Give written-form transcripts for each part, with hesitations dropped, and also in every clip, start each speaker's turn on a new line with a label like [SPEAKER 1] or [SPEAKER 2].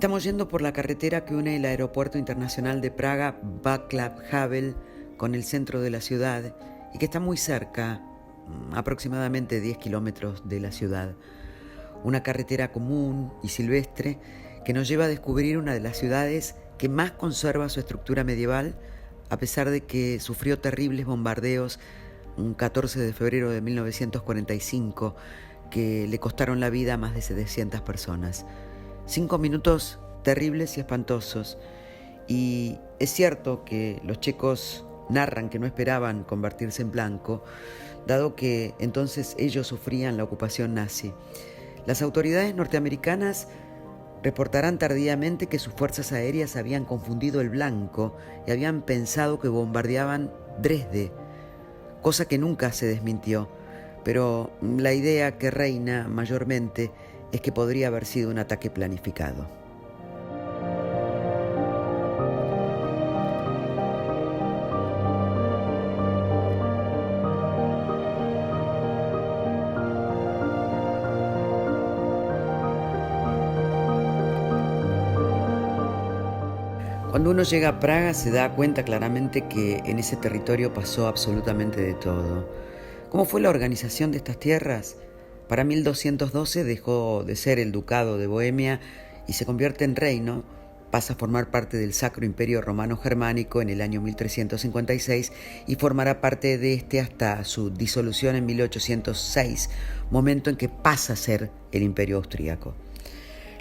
[SPEAKER 1] Estamos yendo por la carretera que une el aeropuerto internacional de Praga, Václav Havel, con el centro de la ciudad y que está muy cerca, aproximadamente 10 kilómetros de la ciudad. Una carretera común y silvestre que nos lleva a descubrir una de las ciudades que más conserva su estructura medieval, a pesar de que sufrió terribles bombardeos un 14 de febrero de 1945 que le costaron la vida a más de 700 personas. 5 minutos terribles y espantosos. Y es cierto que los checos narran que no esperaban convertirse en blanco, dado que entonces ellos sufrían la ocupación nazi. Las autoridades norteamericanas reportarán tardíamente que sus fuerzas aéreas habían confundido el blanco y habían pensado que bombardeaban Dresde, cosa que nunca se desmintió, pero la idea que reina mayormente es que podría haber sido un ataque planificado. Cuando uno llega a Praga se da cuenta claramente que en ese territorio pasó absolutamente de todo. ¿Cómo fue la organización de estas tierras? Para 1212 dejó de ser el Ducado de Bohemia y se convierte en reino, pasa a formar parte del Sacro Imperio Romano Germánico en el año 1356 y formará parte de este hasta su disolución en 1806, momento en que pasa a ser el Imperio Austríaco.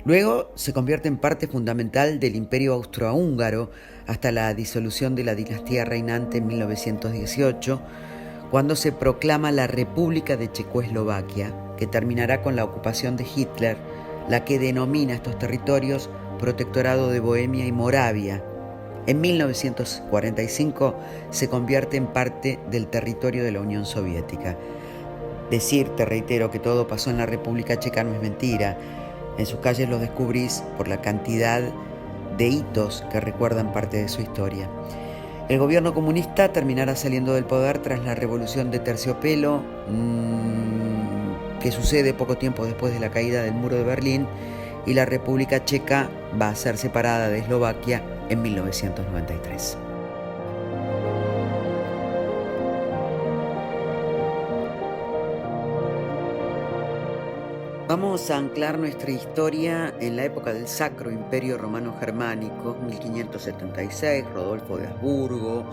[SPEAKER 1] Luego se convierte en parte fundamental del Imperio Austrohúngaro hasta la disolución de la dinastía reinante en 1918, cuando se proclama la República de Checoslovaquia, que terminará con la ocupación de Hitler, la que denomina estos territorios Protectorado de Bohemia y Moravia. En 1945 se convierte en parte del territorio de la Unión Soviética. Decirte, reitero, que todo pasó en la República Checa no es mentira. En sus calles los descubrís por la cantidad de hitos que recuerdan parte de su historia. El gobierno comunista terminará saliendo del poder tras la revolución de Terciopelo, que sucede poco tiempo después de la caída del muro de Berlín, y la República Checa va a ser separada de Eslovaquia en 1993. Vamos a anclar nuestra historia en la época del Sacro Imperio Romano Germánico, 1576, Rodolfo de Habsburgo,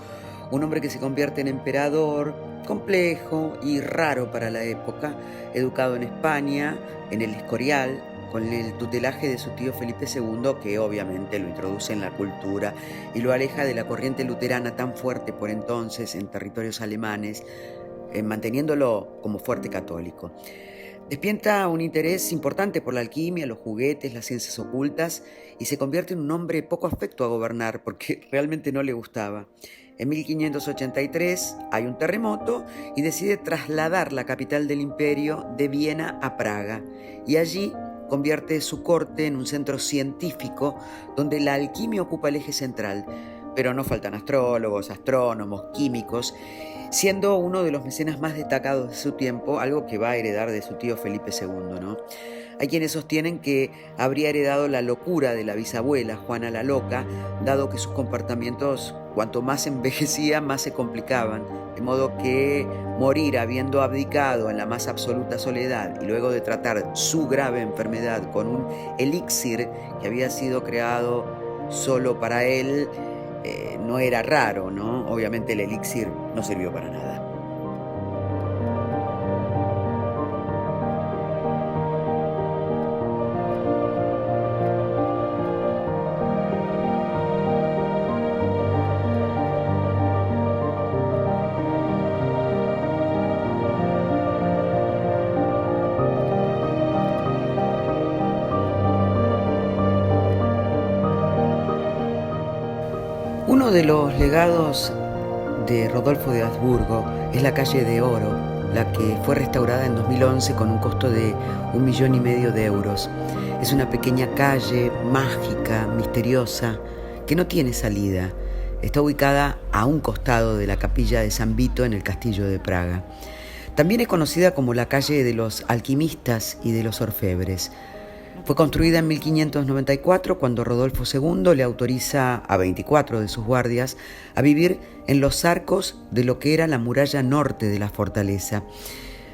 [SPEAKER 1] un hombre que se convierte en emperador, complejo y raro para la época, educado en España, en el Escorial, con el tutelaje de su tío Felipe II, que obviamente lo introduce en la cultura y lo aleja de la corriente luterana tan fuerte por entonces en territorios alemanes, manteniéndolo como fuerte católico. Despierta un interés importante por la alquimia, los juguetes, las ciencias ocultas y se convierte en un hombre poco afecto a gobernar porque realmente no le gustaba. En 1583 hay un terremoto y decide trasladar la capital del imperio de Viena a Praga y allí convierte su corte en un centro científico donde la alquimia ocupa el eje central, pero no faltan astrólogos, astrónomos, químicos, siendo uno de los mecenas más destacados de su tiempo, algo que va a heredar de su tío Felipe II, ¿no? Hay quienes sostienen que habría heredado la locura de la bisabuela, Juana la Loca, dado que sus comportamientos, cuanto más envejecía, más se complicaban, de modo que morir habiendo abdicado en la más absoluta soledad y luego de tratar su grave enfermedad con un elixir que había sido creado solo para él, no era raro, ¿no? Obviamente el elixir no sirvió para nada. Uno de los legados de Rodolfo de Habsburgo es la calle de Oro, la que fue restaurada en 2011 con un costo de 1,5 millones de euros. Es una pequeña calle mágica, misteriosa, que no tiene salida. Está ubicada a un costado de la capilla de San Vito en el castillo de Praga. También es conocida como la calle de los alquimistas y de los orfebres. Fue construida en 1594 cuando Rodolfo II le autoriza a 24 de sus guardias a vivir en los arcos de lo que era la muralla norte de la fortaleza.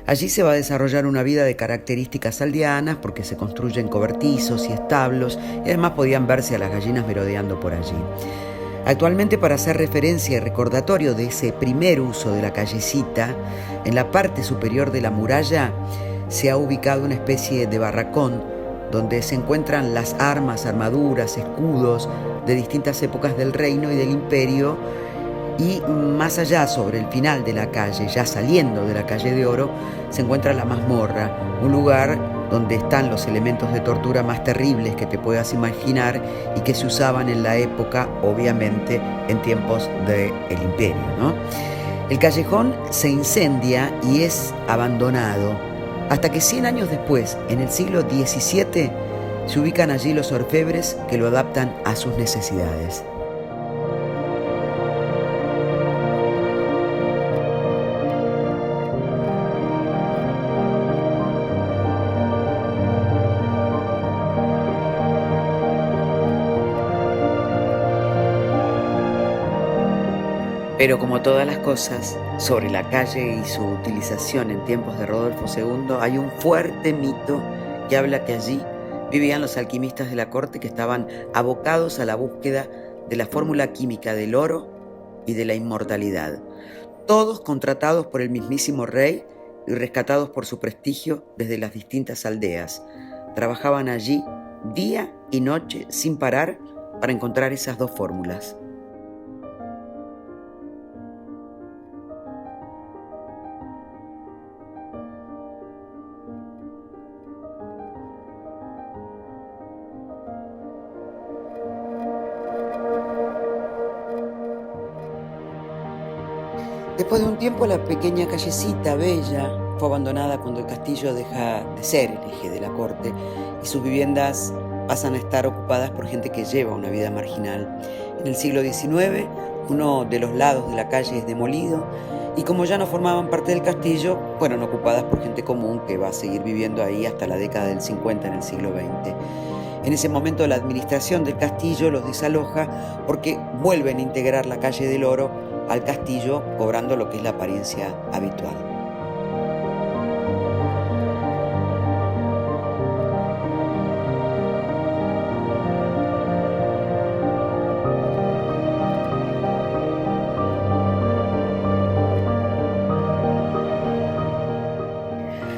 [SPEAKER 1] Allí se va a desarrollar una vida de características aldeanas porque se construyen cobertizos y establos y además podían verse a las gallinas merodeando por allí. Actualmente, para hacer referencia y recordatorio de ese primer uso de la callecita, en la parte superior de la muralla se ha ubicado una especie de barracón donde se encuentran las armas, armaduras, escudos de distintas épocas del reino y del imperio, y más allá, sobre el final de la calle, ya saliendo de la calle de Oro, se encuentra la mazmorra, un lugar donde están los elementos de tortura más terribles que te puedas imaginar y que se usaban en la época, obviamente, en tiempos del imperio, ¿no? El callejón se incendia y es abandonado, hasta que 100 años después, en el siglo XVII, se ubican allí los orfebres que lo adaptan a sus necesidades. Pero como todas las cosas sobre la calle y su utilización en tiempos de Rodolfo II, hay un fuerte mito que habla que allí vivían los alquimistas de la corte que estaban abocados a la búsqueda de la fórmula química del oro y de la inmortalidad, todos contratados por el mismísimo rey y rescatados por su prestigio desde las distintas aldeas. Trabajaban allí día y noche sin parar para encontrar esas dos fórmulas. Después de un tiempo, la pequeña callecita bella fue abandonada cuando el castillo deja de ser el eje de la corte y sus viviendas pasan a estar ocupadas por gente que lleva una vida marginal. En el siglo XIX, uno de los lados de la calle es demolido y como ya no formaban parte del castillo, fueron ocupadas por gente común que va a seguir viviendo ahí hasta la década del 50 en el siglo XX. En ese momento, la administración del castillo los desaloja porque vuelven a integrar la calle del Oro al castillo, cobrando lo que es la apariencia habitual.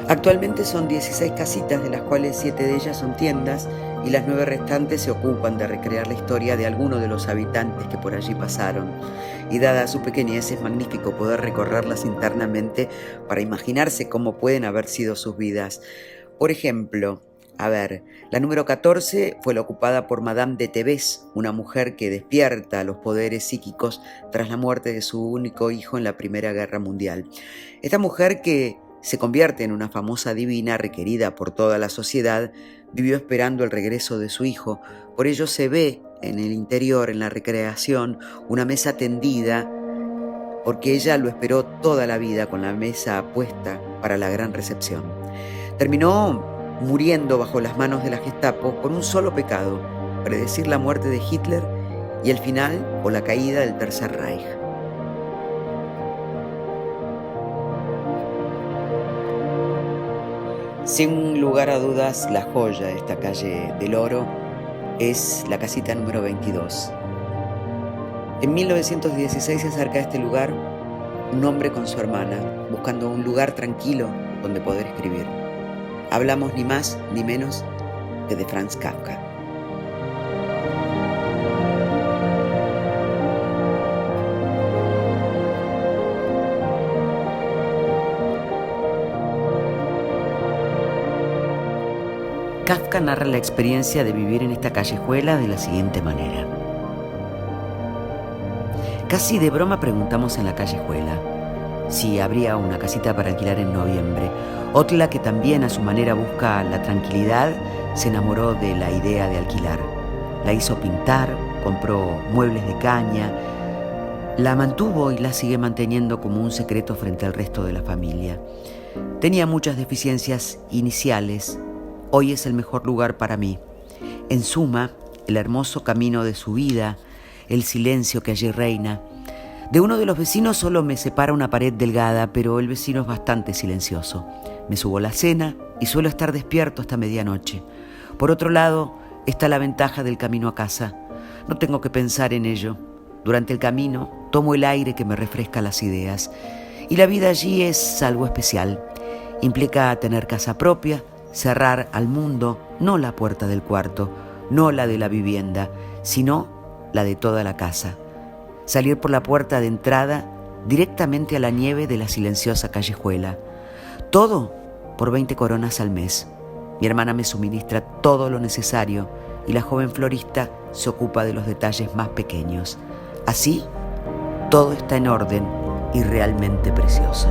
[SPEAKER 1] Actualmente son 16 casitas, de las cuales 7 de ellas son tiendas, y las 9 restantes se ocupan de recrear la historia de algunos de los habitantes que por allí pasaron. Y dada su pequeñez, es magnífico poder recorrerlas internamente para imaginarse cómo pueden haber sido sus vidas. Por ejemplo, la número 14 fue la ocupada por Madame de Thébès, una mujer que despierta los poderes psíquicos tras la muerte de su único hijo en la Primera Guerra Mundial. Esta mujer, que se convierte en una famosa divina requerida por toda la sociedad, vivió esperando el regreso de su hijo. Por ello se ve en el interior, en la recreación, una mesa tendida, porque ella lo esperó toda la vida con la mesa puesta para la gran recepción. Terminó muriendo bajo las manos de la Gestapo por un solo pecado: predecir la muerte de Hitler y el final o la caída del Tercer Reich. Sin lugar a dudas, la joya de esta calle del Oro es la casita número 22. En 1916 se acerca a este lugar un hombre con su hermana, buscando un lugar tranquilo donde poder escribir. Hablamos ni más ni menos que de Franz Kafka. Kafka narra la experiencia de vivir en esta callejuela de la siguiente manera. Casi de broma preguntamos en la callejuela si habría una casita para alquilar en noviembre. Otla, que también a su manera busca la tranquilidad, se enamoró de la idea de alquilar. La hizo pintar, compró muebles de caña, la mantuvo y la sigue manteniendo como un secreto frente al resto de la familia. Tenía muchas deficiencias iniciales, hoy es el mejor lugar para mí. En suma, el hermoso camino de su vida, el silencio que allí reina. De uno de los vecinos solo me separa una pared delgada, pero el vecino es bastante silencioso. Me subo a la cena y suelo estar despierto hasta medianoche. Por otro lado, está la ventaja del camino a casa. No tengo que pensar en ello. Durante el camino, tomo el aire que me refresca las ideas. Y la vida allí es algo especial. Implica tener casa propia, cerrar al mundo, no la puerta del cuarto, no la de la vivienda, sino la de toda la casa. Salir por la puerta de entrada directamente a la nieve de la silenciosa callejuela. Todo por 20 coronas al mes. Mi hermana me suministra todo lo necesario y la joven florista se ocupa de los detalles más pequeños. Así, todo está en orden y realmente precioso.